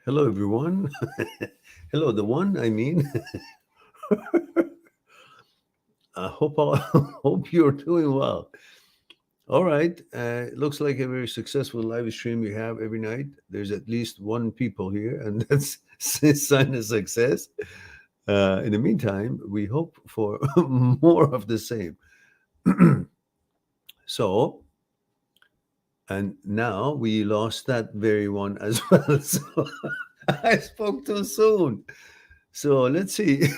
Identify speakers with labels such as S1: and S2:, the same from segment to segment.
S1: Hello, everyone. Hello, the one. I mean, I hope all, hope you're doing well. All right. It looks like a very successful live stream we have every night. There's at least one people here, and that's a sign of success. In the meantime, we hope for more of the same. So, and now we lost that very one as well. So I spoke too soon. So let's see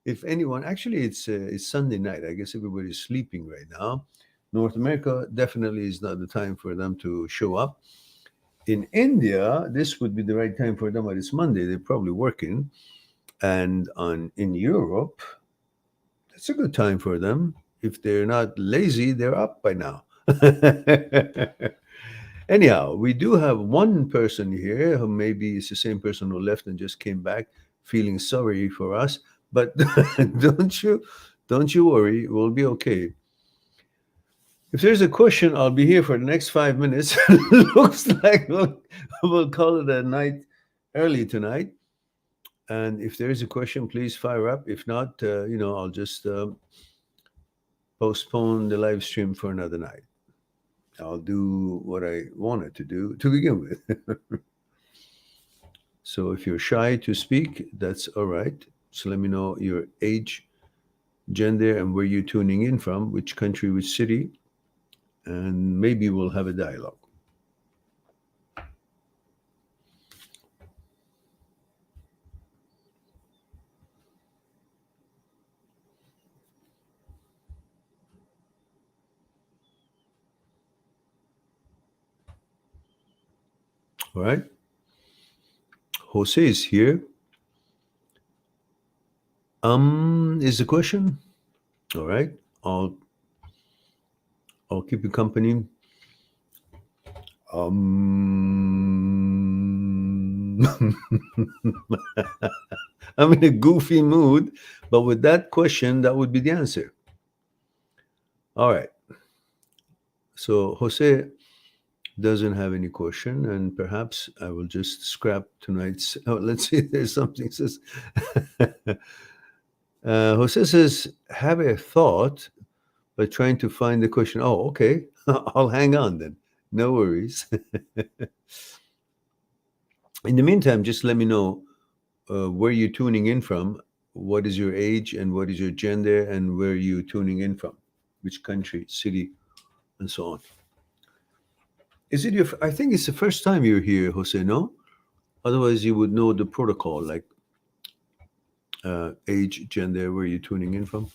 S1: if anyone. Actually, it's Sunday night. I guess everybody's sleeping right now. North America definitely is not the time for them to show up. In India, this would be the right time for them, but it's Monday. They're probably working. And on in Europe, it's a good time for them. If they're not lazy, they're up by now. Anyhow, we do have one person here who maybe is the same person who left and just came back, feeling sorry for us. But don't you don't you worry, we'll be okay. If there's a question, I'll be here for the next 5 minutes. Looks like we'll call it a night early tonight. And if there is a question, please fire up. If not, I'll just postpone the live stream for another night. I'll do what I wanted to do to begin with. So if you're shy to speak, that's all right. So let me know your age, gender, and where you're tuning in from, which country, which city, and maybe we'll have a dialogue. All right. Jose is here. Is the question? All right. I'll keep you company. I'm in a goofy mood, but with that question, that would be the answer. All right. So Jose doesn't have any question, and perhaps I will just scrap tonight's. Oh, let's see. There's something says. Jose says, "Have a thought, but trying to find the question." Oh, okay. I'll hang on then. No worries. In the meantime, just let me know where you're tuning in from, what is your age, and what is your gender, and where you're tuning in from, which country, city, and so on. Is it your? I think it's the first time you're here, Jose. No, otherwise you would know the protocol, like age, gender, where you're tuning in from.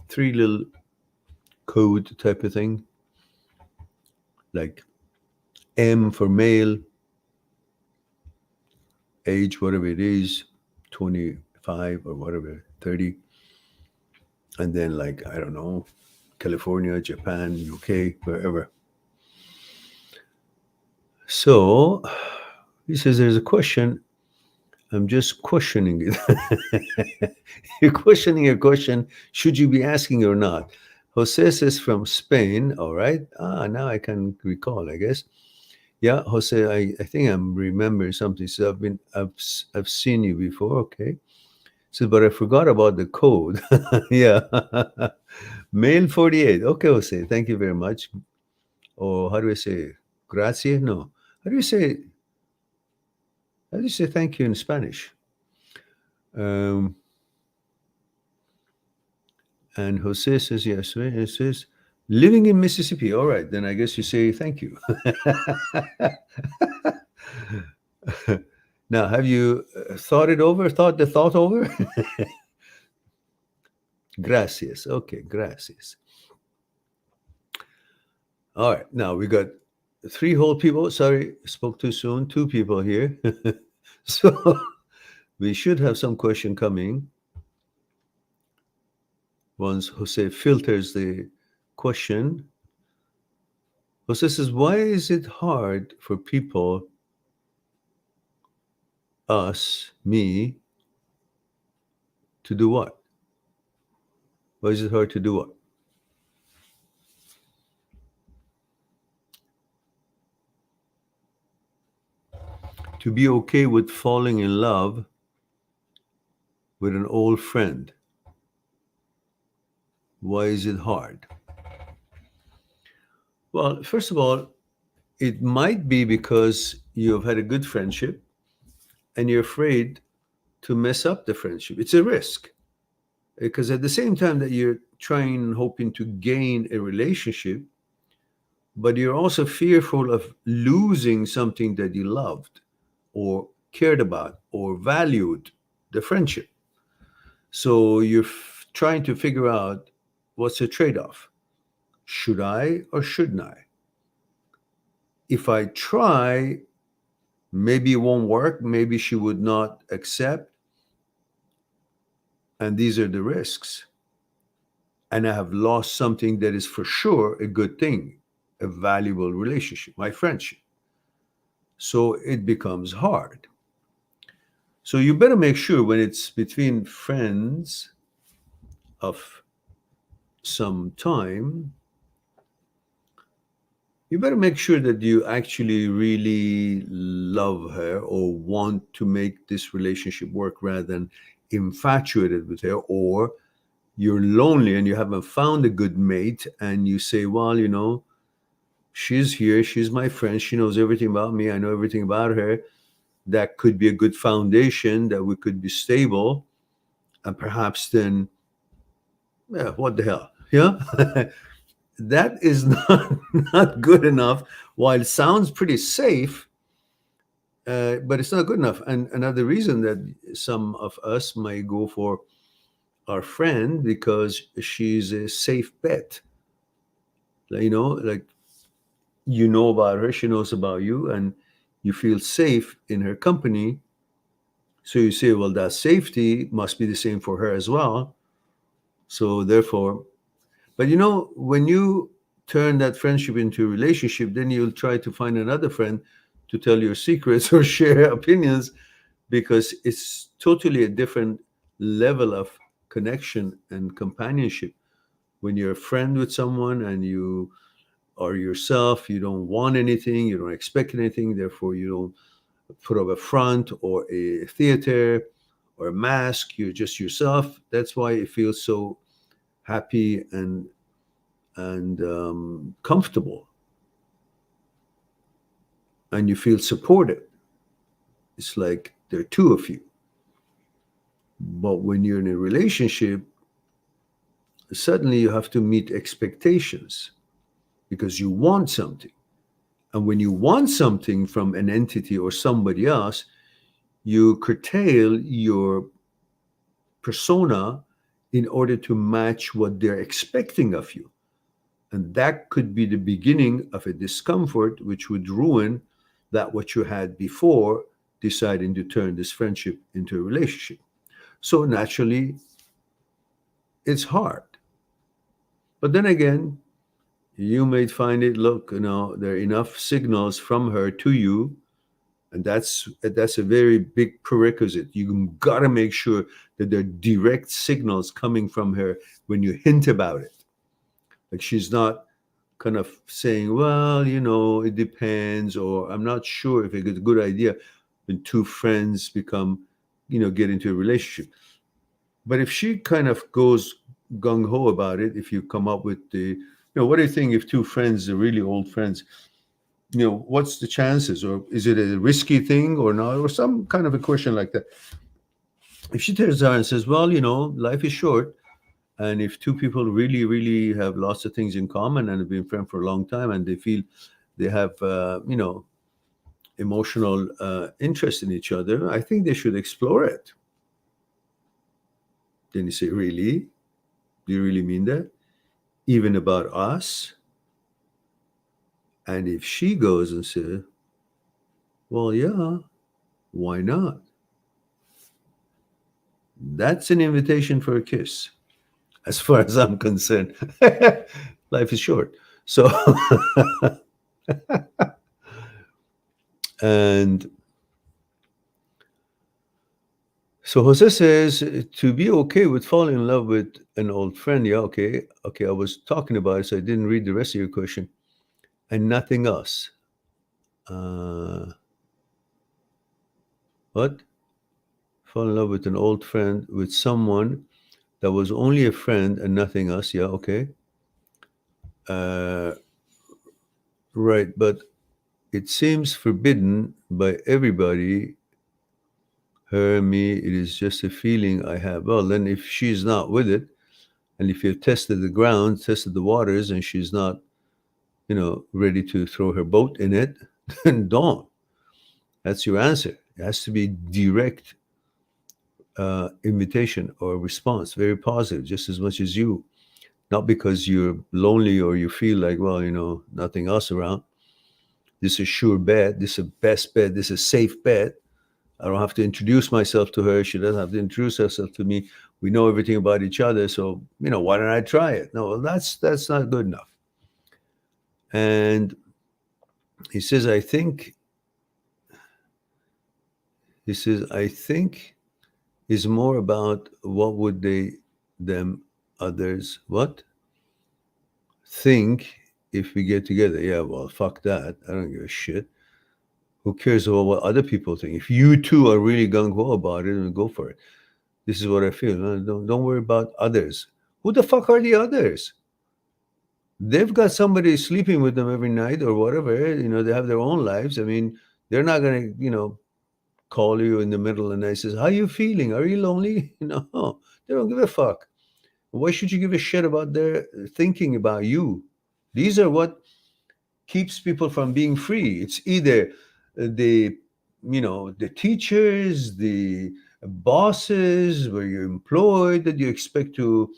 S1: Three little code type of thing, like M for male, age, whatever it is, 25 or whatever, 30. And then, like, I don't know, California, Japan, UK, wherever. So he says there's a question. I'm just questioning it. You're questioning a question. Should you be asking or not? Jose says from Spain. All right. Now I can recall, I guess. Yeah, Jose, I think I'm remembering something. So I've seen you before. Okay. So, but I forgot about the code. Yeah. Mail 48. Okay, Jose. Thank you very much. Or how do I say grazie? No. How do you say how do you say thank you in Spanish? Um, and Jose says yes. It says living in Mississippi. All right, then I guess you say thank you. Now, have you thought it over? Thought the thought over? Gracias. Okay, gracias. All right. Now we got three whole people. Sorry, spoke too soon. Two people here. So we should have some question coming once Jose filters the question. Jose says, why is it hard for people, us, me, to do what? Why is it hard to do what? to be okay with falling in love with an old friend. Why is it hard? Well, first of all, it might be because you've had a good friendship and you're afraid to mess up the friendship. It's a risk. Because at the same time that you're trying and hoping to gain a relationship, but you're also fearful of losing something that you loved or cared about or valued, the friendship. So you're trying to figure out what's the trade-off. Should I or shouldn't I? If I try, maybe it won't work. Maybe she would not accept. And these are the risks. And I have lost something that is for sure a good thing, a valuable relationship, my friendship. So it becomes hard. So you better make sure when it's between friends of some time, you better make sure that you actually really love her or want to make this relationship work rather than infatuated with her, or you're lonely and you haven't found a good mate and you say, well, you know, she's here, she's my friend, she knows everything about me, I know everything about her. That could be a good foundation, that we could be stable, and perhaps then, yeah, what the hell, yeah? That is not good enough. While it sounds pretty safe, but it's not good enough. And another reason that some of us might go for our friend because she's a safe bet. You know about her, she knows about you, and you feel safe in her company. So you say, well, that safety must be the same for her as well. So therefore, but when you turn that friendship into a relationship, then you'll try to find another friend to tell your secrets or share opinions, because it's totally a different level of connection and companionship. When you're a friend with someone and you are yourself, you don't want anything, you don't expect anything, therefore you don't put up a front or a theater or a mask, you're just yourself. That's why it feels so happy and comfortable, and you feel supported. It's like there are two of you. But when you're in a relationship, suddenly you have to meet expectations because you want something. And when you want something from an entity or somebody else, you curtail your persona in order to match what they're expecting of you. And that could be the beginning of a discomfort, which would ruin that what you had before deciding to turn this friendship into a relationship. So naturally, it's hard. But then again, you may find it, look, there are enough signals from her to you, and that's a very big prerequisite. You got to make sure that there are direct signals coming from her when you hint about it. Like she's not kind of saying, well, it depends, or I'm not sure if it's a good idea when two friends become, get into a relationship. But if she kind of goes gung-ho about it, if you come up with what do you think if two friends are really old friends, what's the chances? Or is it a risky thing or not? Or some kind of a question like that. If she turns around and says, well, life is short, and if two people really, really have lots of things in common and have been friends for a long time and they feel they have, emotional interest in each other, I think they should explore it. Then you say, really? Do you really mean that? Even about us? And if she goes and says, well, yeah, why not? That's an invitation for a kiss, as far as I'm concerned. Life is short. So, and so Jose says, to be okay with falling in love with an old friend. Yeah, okay. I was talking about it, so I didn't read the rest of your question. And nothing else. what? Fall in love with an old friend, with someone that was only a friend and nothing else. Yeah, okay. Right, but it seems forbidden by everybody. Her, me, it is just a feeling I have. Well, then if she's not with it, and if you've tested the ground, tested the waters, and she's not, ready to throw her boat in it, then don't. That's your answer. It has to be direct invitation or response, very positive, just as much as you. Not because you're lonely or you feel like, well, nothing else around. This is a sure bet. This is a best bet. This is a safe bet. I don't have to introduce myself to her. She doesn't have to introduce herself to me. We know everything about each other. So, why don't I try it? No, well, that's not good enough. And he says, I think is more about what would them others, what? Think if we get together. Yeah, well, fuck that. I don't give a shit. Who cares about what other people think? If you two are really gung-ho about it, then go for it. This is what I feel. Don't worry about others. Who the fuck are the others? They've got somebody sleeping with them every night or whatever. They have their own lives. I mean, they're not going to, call you in the middle of the night and says, how you feeling? Are you lonely? No, they don't give a fuck. Why should you give a shit about their thinking about you? These are what keeps people from being free. It's either the teachers, the bosses where you're employed that you expect to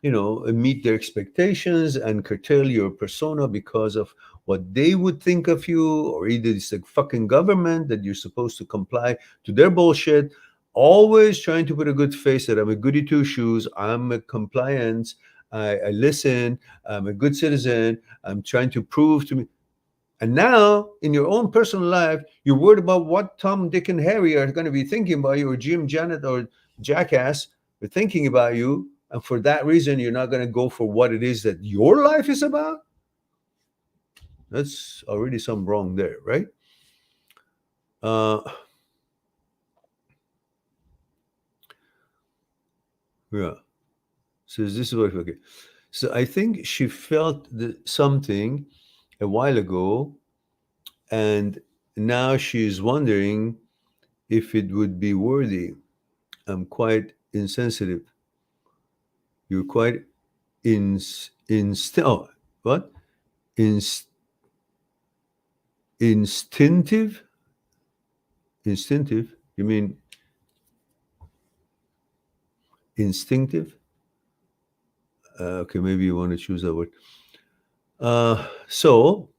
S1: meet their expectations and curtail your persona because of what they would think of you, or either it's the fucking government that you're supposed to comply to their bullshit, always trying to put a good face that I'm a goody two shoes, I'm a compliance, I listen, I'm a good citizen, I'm trying to prove to me. And now, in your own personal life, you're worried about what Tom, Dick, and Harry are going to be thinking about you, or Jim, Janet, or Jackass are thinking about you. And for that reason, you're not going to go for what it is that your life is about? That's already some wrong there, right? Yeah. So this is what, okay. So I think she felt something a while ago, and now she's wondering if it would be worthy. I'm quite insensitive. You're quite what? Instinctive? Instinctive? You mean instinctive? Okay, maybe you want to choose that word. So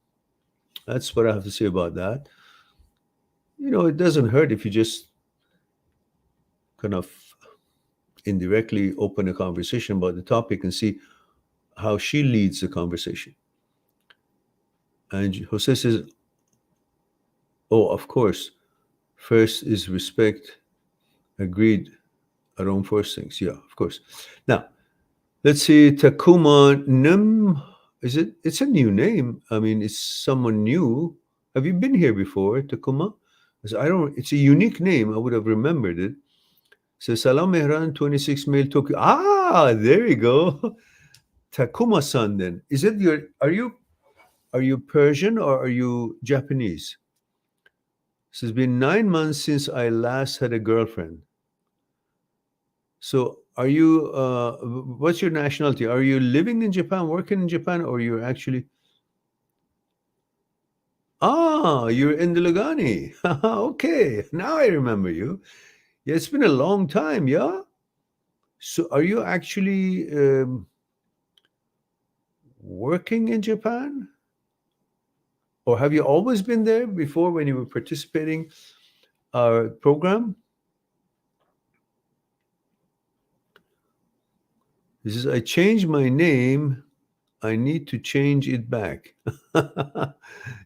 S1: that's what I have to say about that. It doesn't hurt if you just kind of indirectly open a conversation about the topic and see how she leads the conversation. And Jose says, oh, of course, first is respect. Agreed. Our own first things. Yeah, of course. Now, let's see. Takuma Nim. It's a new name. I mean, it's someone new. Have you been here before, Takuma? It's a unique name. I would have remembered it. So, Salam Mehran, 26 male Tokyo. Ah, there you go. Takuma-san then. Are you Persian or are you Japanese? So it's been 9 months since I last had a girlfriend. So are you, what's your nationality? Are you living in Japan, working in Japan, or you're actually... you're in the Lugani. Okay, now I remember you. Yeah, it's been a long time, yeah? So are you actually working in Japan? Or have you always been there before when you were participating our program? He says, I changed my name. I need to change it back.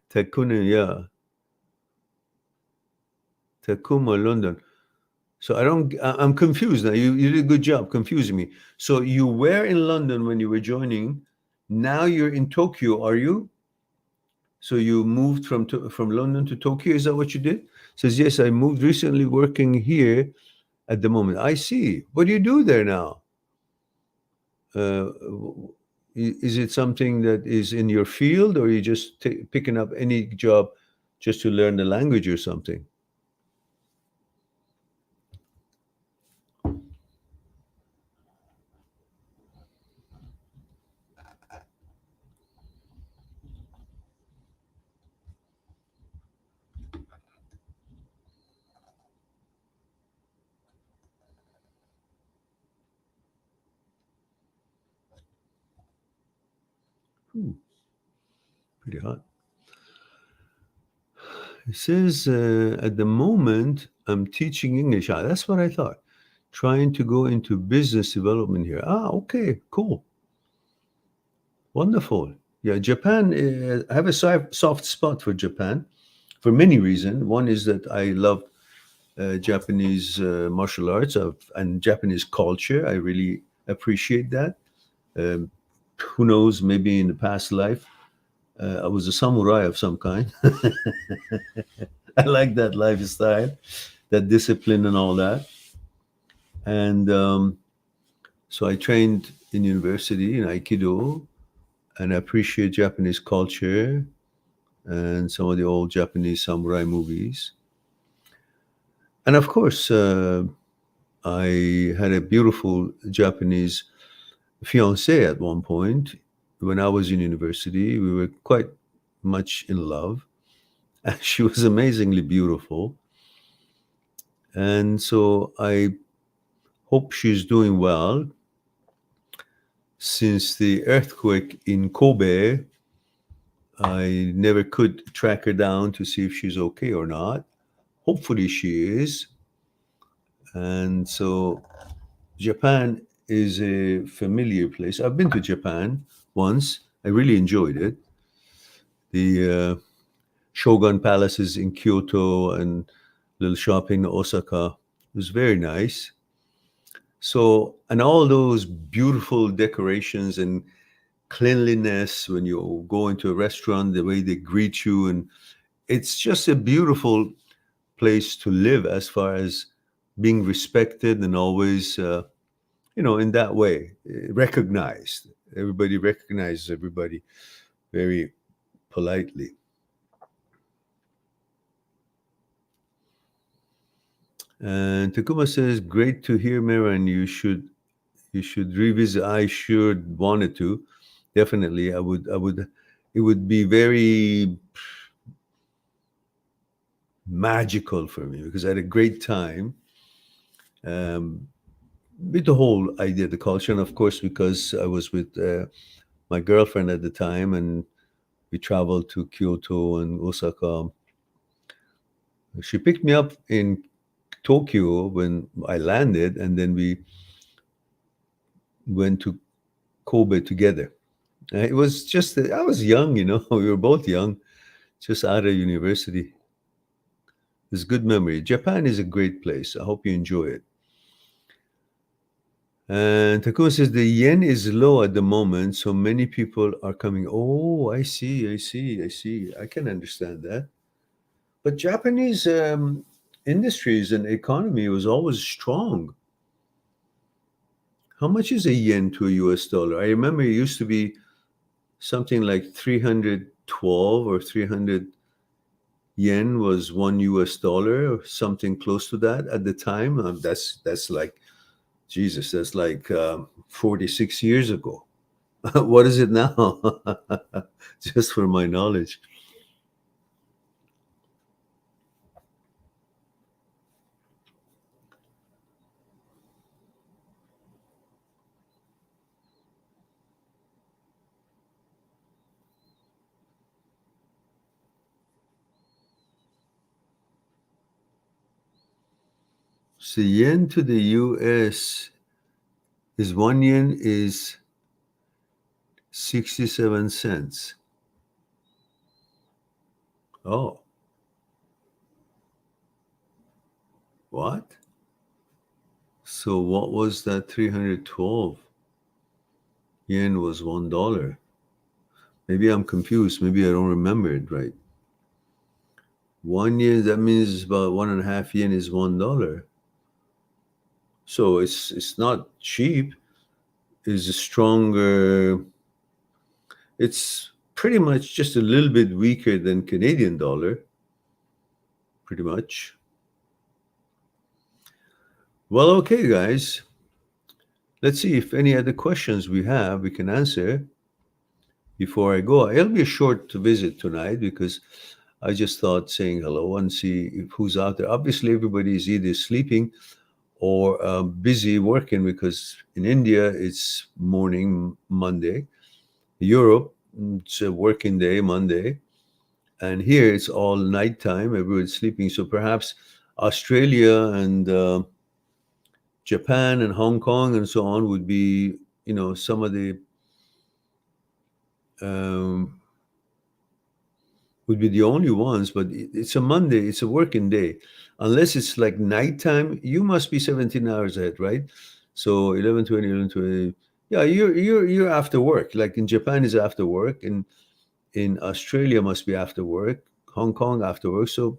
S1: Takuna, yeah. Takuma, London. So I'm confused now. You did a good job confusing me. So you were in London when you were joining. Now you're in Tokyo, are you? So you moved from London to Tokyo? Is that what you did? Says, yes, I moved recently, working here at the moment. I see. What do you do there now? Is it something that is in your field, or are you just picking up any job just to learn the language or something? Pretty hot. It says, at the moment, I'm teaching English. Ah, that's what I thought. Trying to go into business development here. Ah, okay, cool. Wonderful. Yeah, Japan, I have a soft spot for Japan for many reasons. One is that I love Japanese martial arts and Japanese culture. I really appreciate that. Um, who knows, maybe in the past life, I was a samurai of some kind. I like that lifestyle, that discipline and all that. And so I trained in university in Aikido, and I appreciate Japanese culture and some of the old Japanese samurai movies. And of course, I had a beautiful Japanese fiancée at one point. When I was in university, we were quite much in love. And she was amazingly beautiful. And so I hope she's doing well. Since the earthquake in Kobe, I never could track her down to see if she's okay or not. Hopefully she is. And so Japan is a familiar place. I've been to Japan once. I really enjoyed it. The Shogun Palaces in Kyoto and little shopping in Osaka was very nice. So, and all those beautiful decorations and cleanliness when you go into a restaurant, the way they greet you, and it's just a beautiful place to live as far as being respected and always, in that way, recognized. Everybody recognizes everybody very politely. And Takuma says, "Great to hear, Meran. You should revisit." I sure wanted to. Definitely, I would. I would. It would be very magical for me because I had a great time um, with the whole idea, the culture, and of course because I was with my girlfriend at the time, and we traveled to Kyoto and Osaka. She picked me up in Tokyo when I landed, and then we went to Kobe together. It was just that I was young, we were both young, just out of university. It's good memory. Japan is a great place. I hope you enjoy it. And Takuma says the yen is low at the moment, so many people are coming. Oh, I see, I see, I see. I can understand that. But Japanese industries and economy was always strong. How much is a yen to a US dollar? I remember it used to be something like 312 or 300 yen was one US dollar or something close to that at the time. That's like, Jesus, that's like 46 years ago. What is it now? Just for my knowledge. So yen to the US is 1 yen is 67 cents. Oh, what? So what was that 312? Yen was $1. Maybe I'm confused. Maybe I don't remember it right. 1 yen, that means about 1.5 yen is $1. So it's not cheap. It's stronger. It's pretty much just a little bit weaker than Canadian dollar. Pretty much. Well, okay, guys. Let's see if any other questions we have we can answer before I go. It'll be a short visit tonight because I just thought saying hello and see who's out there. Obviously, everybody is either sleeping or busy working because in India it's morning Monday. Europe, it's a working day Monday. And here it's all nighttime. Everyone's sleeping. So perhaps Australia and Japan and Hong Kong and so on would be, some of the would be the only ones, but it's a Monday, it's a working day. Unless it's like nighttime, you must be 17 hours ahead, right? So 11:20, 11:20. Yeah, you're after work. Like in Japan is after work, and in Australia must be after work, Hong Kong after work. So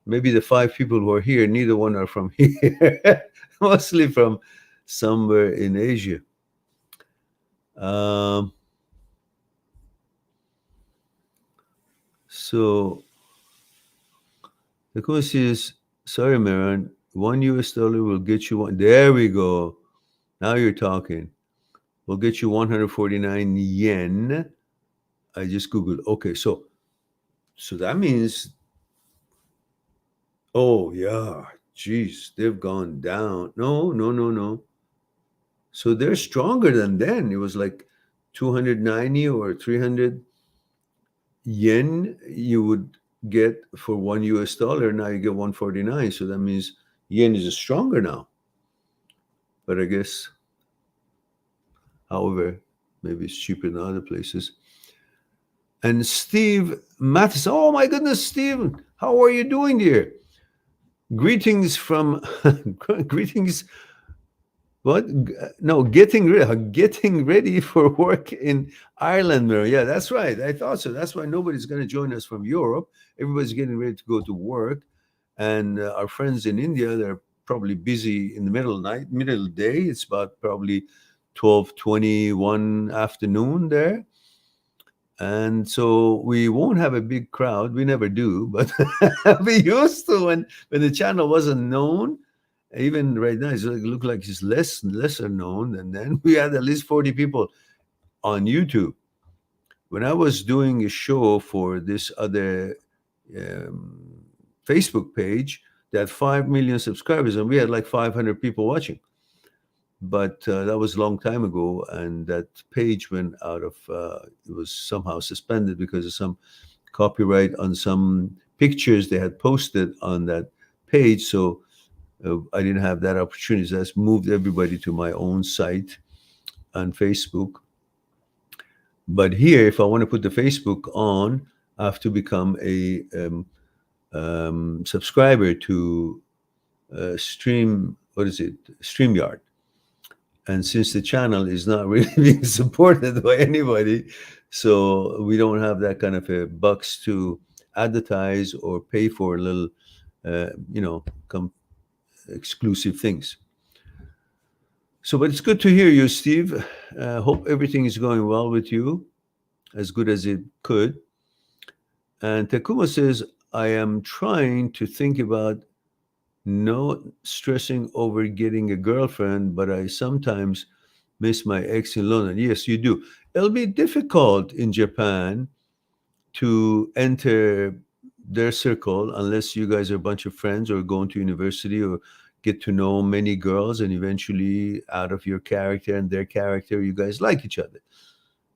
S1: maybe the 5 people who are here, neither one are from here, mostly from somewhere in Asia. So the question is, sorry, Maran, $1 will get you one. There we go. Now you're talking. We'll get you 149 yen. I just Googled. Okay, so that means, oh yeah, geez, they've gone down. No. So they're stronger than then. It was like 290 or 300 yen you would get for $1. Now you get 149. So that means yen is stronger now. But I guess, however, maybe it's cheaper than other places. And Steve Mathis, oh my goodness, Steve, how are you doing here? Greetings from greetings. What? No, getting ready for work in Ireland, Mary. Yeah, that's right. I thought so. That's why nobody's going to join us from Europe. Everybody's getting ready to go to work, and our friends in India, they're probably busy in the middle of the night, middle of the day. It's about probably 12:21 afternoon there. And so we won't have a big crowd. We never do, but we used to when the channel wasn't known. Even right now, it looked like it's lesser known. And then we had at least 40 people on YouTube. When I was doing a show for this other Facebook page, that had 5 million subscribers, and we had like 500 people watching. But that was a long time ago, and that page went out of, it was somehow suspended because of some copyright on some pictures they had posted on that page. So I didn't have that opportunity. So I just moved everybody to my own site on Facebook. But here, if I want to put the Facebook on, I have to become a subscriber to StreamYard. And since the channel is not really being supported by anybody, so we don't have that kind of a bucks to advertise or pay for little, exclusive things. So, but it's good to hear you, Steve. Hope everything is going well with you, as good as it could. And Takuma says, I am trying to think about not stressing over getting a girlfriend, but I sometimes miss my ex in London. Yes, you do. It'll be difficult in Japan to enter their circle unless you guys are a bunch of friends or going to university or get to know many girls, and eventually out of your character and their character, you guys like each other.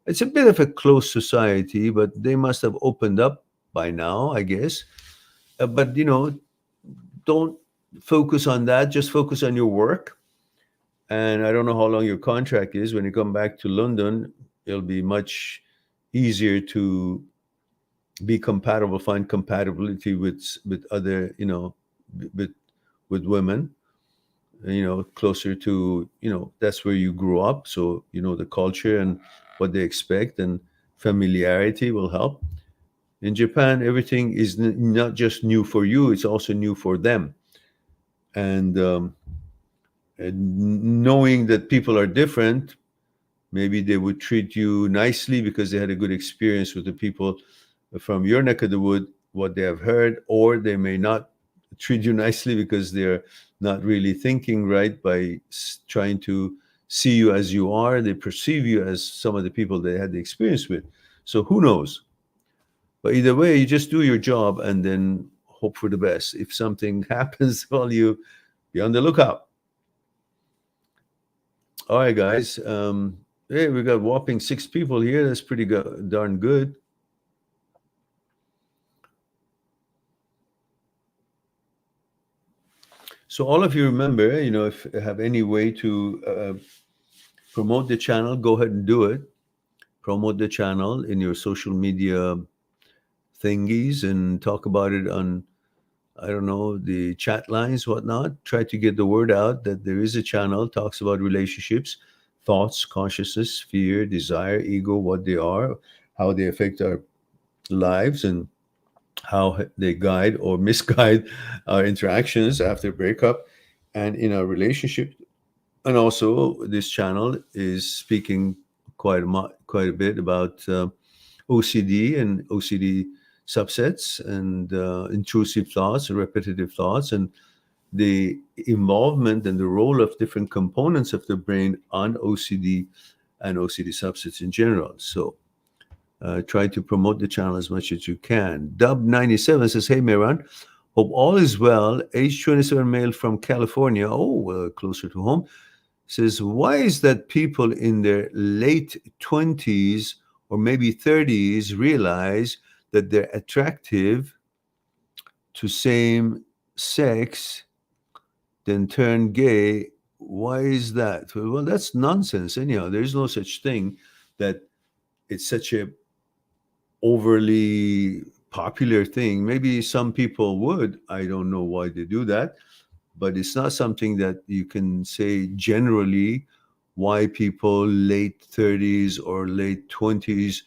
S1: It's a bit of a closed society, but they must have opened up by now, I guess. But, don't focus on that. Just focus on your work. And I don't know how long your contract is. When you come back to London, it'll be much easier to be compatible, find compatibility with other, with women, closer to, that's where you grew up. So, the culture and what they expect, and familiarity will help. In Japan, everything is not just new for you, it's also new for them. And knowing that people are different, maybe they would treat you nicely because they had a good experience with the people from your neck of the wood, what they have heard, or they may not treat you nicely because they're not really thinking right by trying to see you as you are. They perceive you as some of the people they had the experience with. So who knows? But either way, you just do your job and then hope for the best. If something happens, well, you be on the lookout. All right, guys. Hey, we got whopping 6 people here. That's pretty darn good. So all of you remember, if you have any way to promote the channel, go ahead and do it. Promote the channel in your social media thingies and talk about it on, I don't know, the chat lines, whatnot. Try to get the word out that there is a channel, talks about relationships, thoughts, consciousness, fear, desire, ego, what they are, how they affect our lives, and how they guide or misguide our interactions after breakup and in our relationship. And also, this channel is speaking quite a bit about OCD and OCD subsets and intrusive thoughts, repetitive thoughts, and the involvement and the role of different components of the brain on OCD and OCD subsets in general. So try to promote the channel as much as you can. Dub97 says, hey, Mehran, hope all is well. Age 27 male from California, closer to home, says, why is that people in their late 20s or maybe 30s realize that they're attractive to same sex, then turn gay? Why is that? Well, that's nonsense. Anyhow, there's no such thing that it's such a overly popular thing. Maybe some people would. I don't know why they do that, but it's not something that you can say generally why people late 30s or late 20s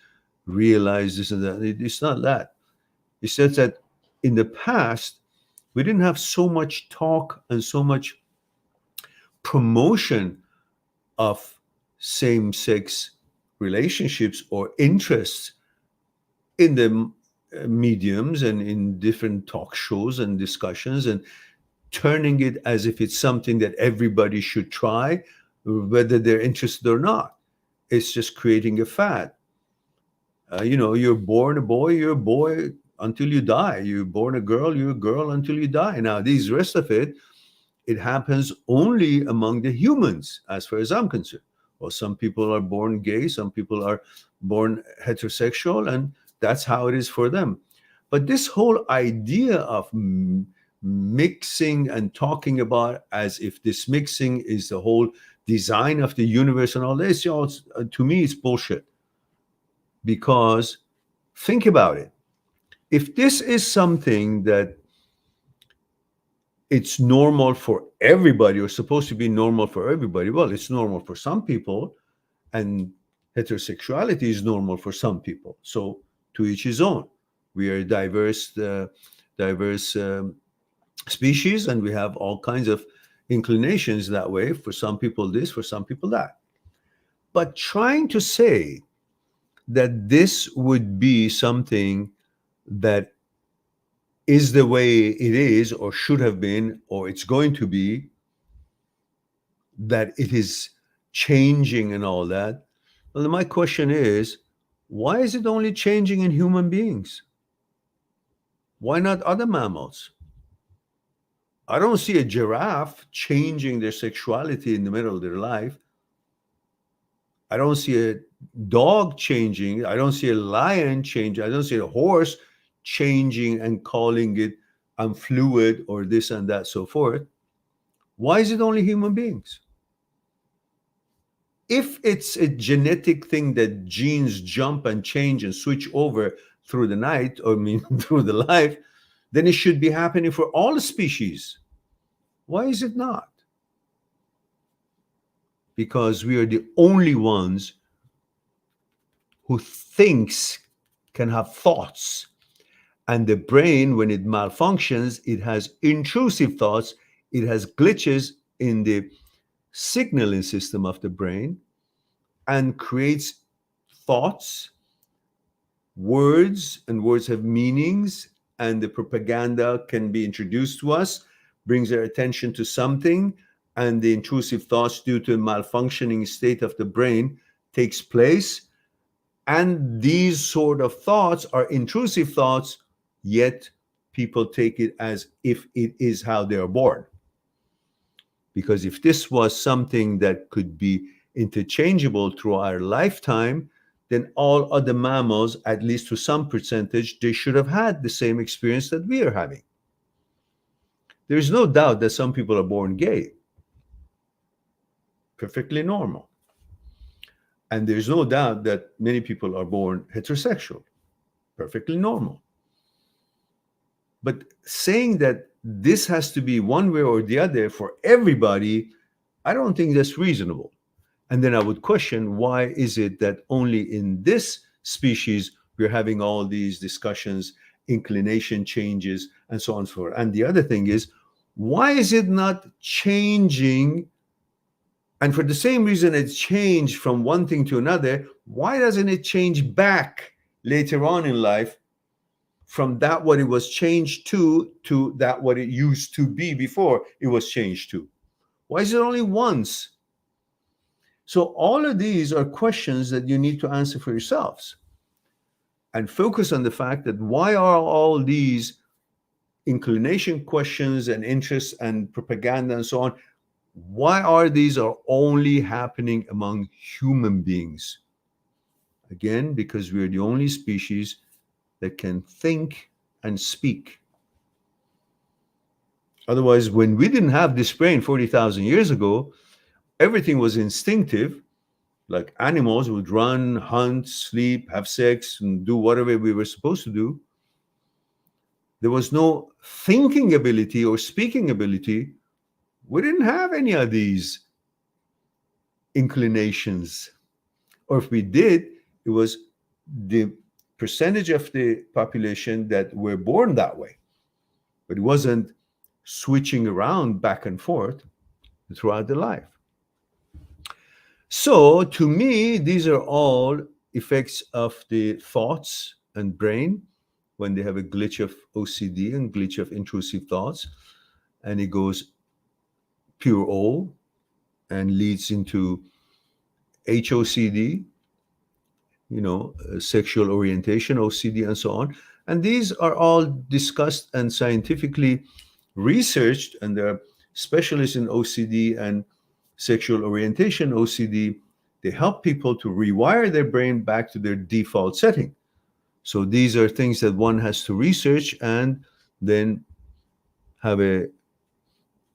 S1: realize this and that. It's not that. It's just that in the past, we didn't have so much talk and so much promotion of same-sex relationships or interests in the mediums and in different talk shows and discussions, and turning it as if it's something that everybody should try, whether they're interested or not. It's just creating a fad. You're born a boy, you're a boy until you die. You're born a girl, you're a girl until you die. Now, these rest of it happens only among the humans, as far as I'm concerned. Well, some people are born gay, some people are born heterosexual, and that's how it is for them. But this whole idea of mixing and talking about as if this mixing is the whole design of the universe and all this, to me, it's bullshit. Because think about it. If this is something that it's normal for everybody or supposed to be normal for everybody, well, it's normal for some people, and heterosexuality is normal for some people. So to each his own. We are diverse species, and we have all kinds of inclinations that way. For some people this, for some people that. But trying to say that this would be something that is the way it is or should have been or it's going to be, that it is changing and all that. Well, my question is, why is it only changing in human beings? Why not other mammals? I don't see a giraffe changing their sexuality in the middle of their life. I don't see a dog changing. I don't see a lion changing. I don't see a horse changing and calling it I'm fluid or this and that, so forth. Why is it only human beings? If it's a genetic thing that genes jump and change and switch over through the night, or through the life, then it should be happening for all species. Why is it not? Because we are the only ones who thinks, can have thoughts. And the brain, when it malfunctions, it has intrusive thoughts. It has glitches in the signaling system of the brain and creates thoughts, words, and words have meanings. And the propaganda can be introduced to us, brings our attention to something, and the intrusive thoughts, due to a malfunctioning state of the brain, takes place. And these sort of thoughts are intrusive thoughts, yet people take it as if it is how they are born. Because if this was something that could be interchangeable through our lifetime, then all other mammals, at least to some percentage, they should have had the same experience that we are having. There is no doubt that some people are born gay. Perfectly normal. And there's no doubt that many people are born heterosexual. Perfectly normal. But saying that this has to be one way or the other for everybody, I don't think that's reasonable. And then I would question, why is it that only in this species we're having all these discussions, inclination changes, and so on and so forth? And the other thing is, why is it not changing? And for the same reason it's changed from one thing to another, why doesn't it change back later on in life from that what it was changed to that what it used to be before it was changed to? Why is it only once? So all of these are questions that you need to answer for yourselves and focus on the fact that why are all these inclination questions and interests and propaganda and so on, why are these are only happening among human beings? Again, because we're the only species that can think and speak. Otherwise, when we didn't have this brain 40,000 years ago, everything was instinctive. Like animals would run, hunt, sleep, have sex, and do whatever we were supposed to do. There was no thinking ability or speaking ability. We didn't have any of these inclinations. Or if we did, it was the percentage of the population that were born that way. But it wasn't switching around back and forth throughout the life. So to me, these are all effects of the thoughts and brain when they have a glitch of OCD and glitch of intrusive thoughts, and it goes pure O and leads into HOCD, sexual orientation, OCD, and so on. And these are all discussed and scientifically researched, and there are specialists in OCD and sexual orientation, OCD. They help people to rewire their brain back to their default setting. So these are things that one has to research and then have an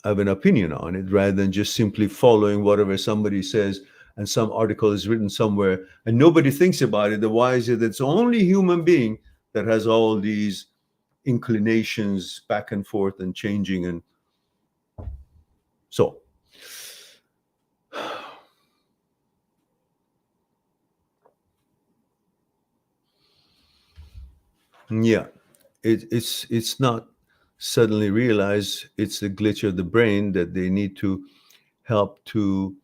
S1: opinion on it, rather than just simply following whatever somebody says and some article is written somewhere and nobody thinks about it. Then why is it that it's only human being that has all these inclinations back and forth and changing? And so yeah, it's not suddenly realize it's a glitch of the brain that they need to help to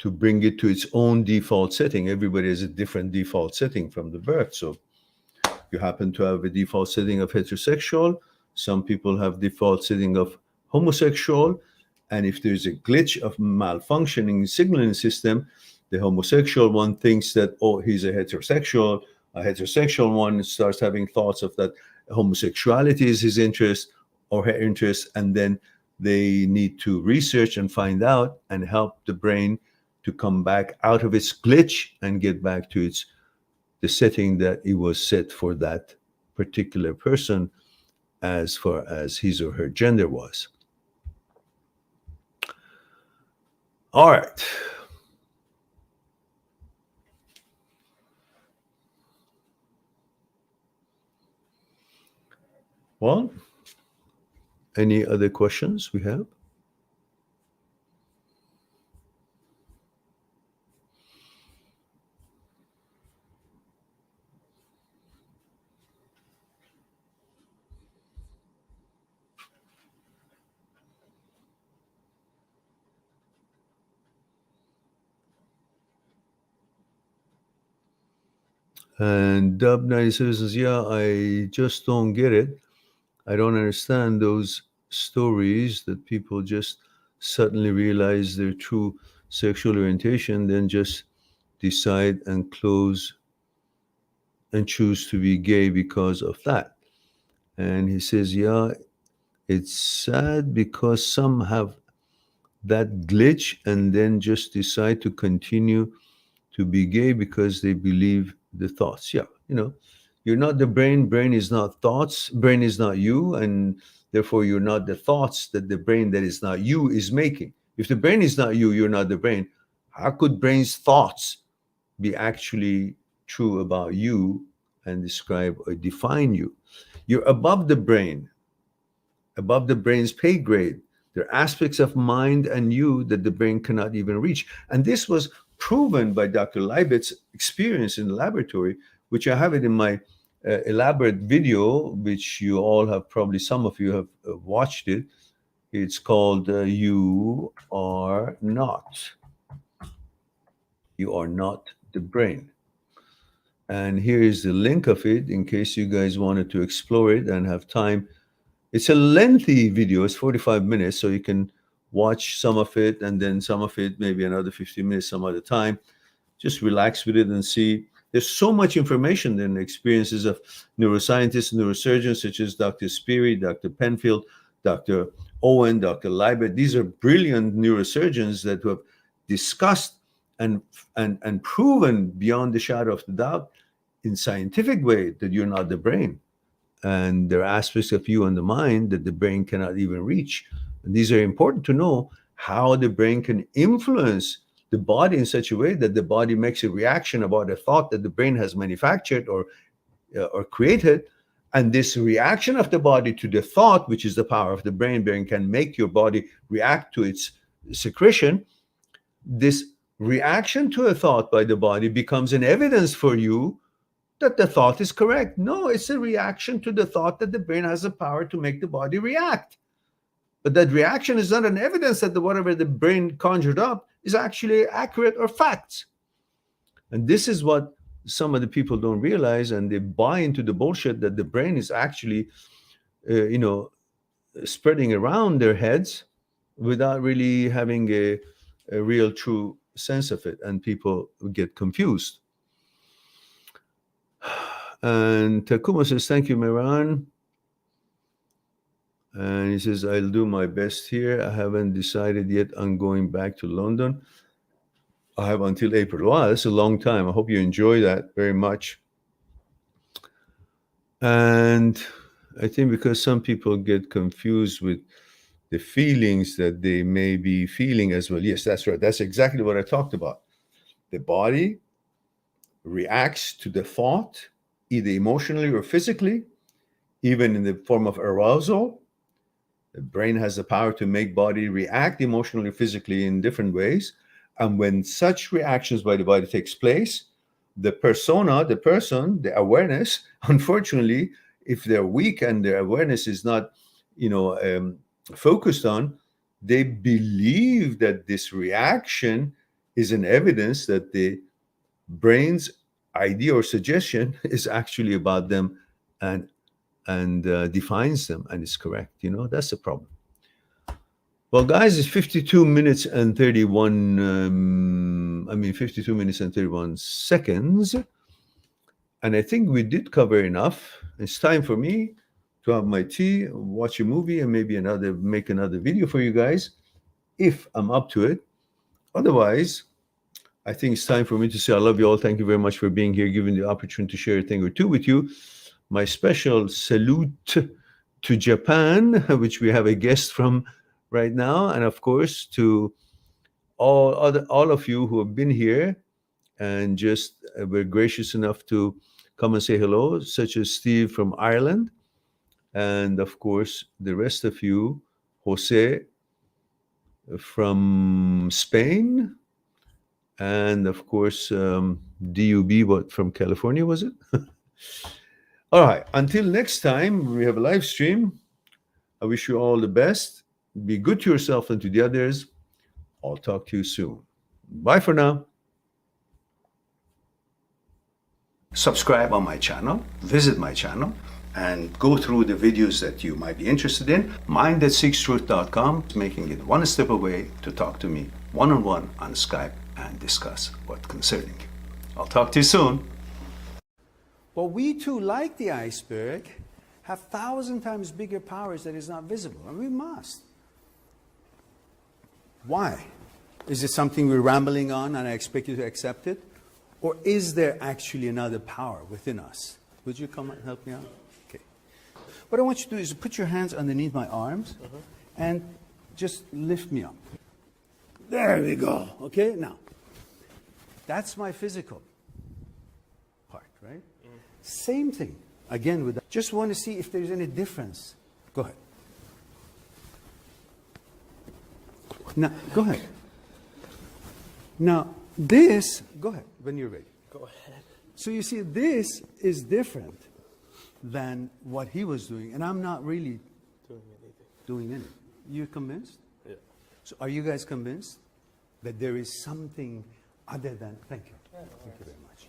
S1: bring it to its own default setting. Everybody has a different default setting from the birth. So you happen to have a default setting of heterosexual. Some people have default setting of homosexual. And if there's a glitch of malfunctioning signaling system, the homosexual one thinks that, oh, he's a heterosexual. A heterosexual one starts having thoughts of that homosexuality is his interest or her interest. And then they need to research and find out and help the brain to come back out of its glitch and get back to the setting that it was set for that particular person, as far as his or her gender was. All right. Well, any other questions we have? And Dub97 says, yeah, I just don't get it. I don't understand those stories that people just suddenly realize their true sexual orientation, then just decide and close and choose to be gay because of that. And he says, yeah, it's sad because some have that glitch and then just decide to continue to be gay because they believe the thoughts. Yeah, you're not the brain. Brain is not thoughts. Brain is not you. And therefore, you're not the thoughts that the brain that is not you is making. If the brain is not you, you're not the brain. How could brain's thoughts be actually true about you and describe or define you? You're above the brain, above the brain's pay grade. There are aspects of mind and you that the brain cannot even reach. And this was proven by Dr. Leibotz's experience in the laboratory, which I have it in my elaborate video, which you all have probably, some of you have watched it. It's called You Are Not. You Are Not the Brain. And here is the link of it in case you guys wanted to explore it and have time. It's a lengthy video. It's 45 minutes, so you can watch some of it and then some of it, maybe another 15 minutes some other time. Just relax with it and see. There's so much information in the experiences of neuroscientists, neurosurgeons such as Dr. Speary, Dr. Penfield, Dr. Owen, Dr. Leibert. These are brilliant neurosurgeons that have discussed and proven beyond the shadow of the doubt in scientific way that you're not the brain. And there are aspects of you and the mind that the brain cannot even reach. And these are important to know how the brain can influence the body in such a way that the body makes a reaction about a thought that the brain has manufactured or created. And this reaction of the body to the thought, which is the power of the brain can make your body react to its secretion. This reaction to a thought by the body becomes an evidence for you that the thought is correct. No, it's a reaction to the thought that the brain has the power to make the body react. But that reaction is not an evidence that whatever the brain conjured up is actually accurate or facts. And this is what some of the people don't realize, and they buy into the bullshit that the brain is actually, spreading around their heads without really having a real true sense of it, and people get confused. And Takuma says, thank you, Miran. And he says, I'll do my best here. I haven't decided yet on going back to London. I have until April. Wow, that's a long time. I hope you enjoy that very much. And I think because some people get confused with the feelings that they may be feeling as well. Yes, that's right. That's exactly what I talked about. The body reacts to the thought, either emotionally or physically, even in the form of arousal. The brain has the power to make body react emotionally, physically in different ways. And when such reactions by the body takes place, the persona, the person, the awareness, unfortunately, if they're weak and their awareness is not, focused on, they believe that this reaction is an evidence that the brain's idea or suggestion is actually about them and defines them and is correct. That's the problem. Well, guys, it's 52 minutes and 52 minutes and 31 seconds. And I think we did cover enough. It's time for me to have my tea, watch a movie, and maybe make another video for you guys, if I'm up to it. Otherwise, I think it's time for me to say I love you all. Thank you very much for being here, giving the opportunity to share a thing or two with you. My special salute to Japan, which we have a guest from right now, and of course to all of you who have been here and just were gracious enough to come and say hello, such as Steve from Ireland, and of course the rest of you, Jose from Spain, and of course DUB, from California, was it? All right, until next time we have a live stream, I wish you all the best. Be good to yourself and to the others. I'll talk to you soon. Bye for now. Subscribe on my channel, visit my channel, and go through the videos that you might be interested in. Mind@seekstruth.com is making it one step away to talk to me one-on-one on Skype and discuss what concerning you. I'll talk to you soon. Well, we too, like the iceberg, have 1,000 times bigger powers that is not visible, and we must. Why? Is it something we're rambling on and I expect you to accept it? Or is there actually another power within us? Would you come and help me out? Okay. What I want you to do is put your hands underneath my arms and just lift me up. There we go. Okay, now, that's my physical part, right? Same thing, again, with that. Just want to see if there's any difference. Go ahead. Now, go ahead. Now, this, go ahead, when you're ready.
S2: Go ahead.
S1: So you see, this is different than what he was doing, and I'm not really doing anything. You convinced?
S2: Yeah.
S1: So are you guys convinced that there is something other than, thank you. Thank you very much.